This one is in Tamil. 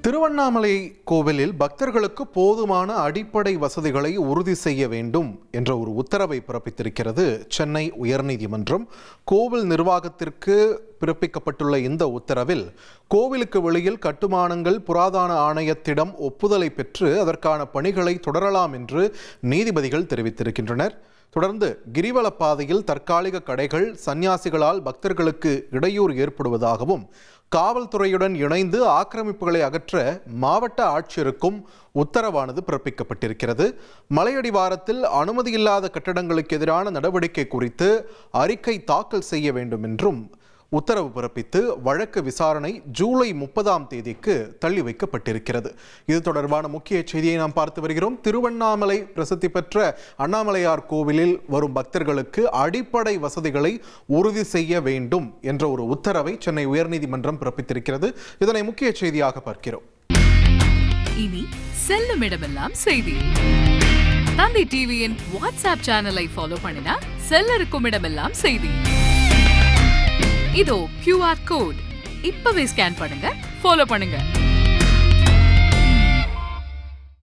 திருவண்ணாமலை கோவிலில் பக்தர்களுக்கு போதுமான அடிப்படை வசதிகளை உறுதி செய்ய வேண்டும் என்ற ஒரு உத்தரவை பிறப்பித்திருக்கிறது சென்னை உயர்நீதிமன்றம். கோவில் நிர்வாகத்திற்கு பிறப்பிக்கப்பட்டுள்ள இந்த உத்தரவில் கோவிலுக்கு வெளியில் கட்டுமானங்கள் புராதன ஆணையத்திடம் ஒப்புதலை பெற்று அதற்கான பணிகளை தொடரலாம் என்று நீதிபதிகள் தெரிவித்திருக்கின்றனர். தொடர்ந்து கிரிவல பாதையில் தற்காலிக கடைகள் சன்னியாசிகளால் பக்தர்களுக்கு இடையூறு ஏற்படுவதாகவும் காவல்துறையுடன் இணைந்து ஆக்கிரமிப்புகளை அகற்ற மாவட்ட ஆட்சியருக்கும் உத்தரவானது பிறப்பிக்கப்பட்டிருக்கிறது. மலையடிவாரத்தில் அனுமதியில்லாத கட்டடங்களுக்கு எதிரான நடவடிக்கை குறித்து அறிக்கை தாக்கல் செய்ய வேண்டும் என்றும் உத்தரவு பிறப்பித்து வழக்கு விசாரணை ஜூலை 30 தள்ளி வைக்கப்பட்டிருக்கிறது. இது தொடர்பான முக்கிய செய்தியை நாம் பார்த்து வருகிறோம். திருவண்ணாமலை பிரசித்தி பெற்ற அண்ணாமலையார் கோவிலில் வரும் பக்தர்களுக்கு அடிப்படை வசதிகளை உறுதி செய்ய வேண்டும் என்ற ஒரு உத்தரவை சென்னை உயர்நீதிமன்றம் பிறப்பித்திருக்கிறது. இதனை முக்கிய செய்தியாக பார்க்கிறோம். இனி செல்லும் இடமெல்லாம் செய்தி. தந்தை டிவியின் வாட்ஸ்அப் சேனலை ஃபாலோ பண்ணினா செல்ல இருக்கும் இடமெல்லாம் செய்தி. இதோ QR கோட் இப்பவே ஸ்கேன் பண்ணுங்க, ஃபாலோ பண்ணுங்க.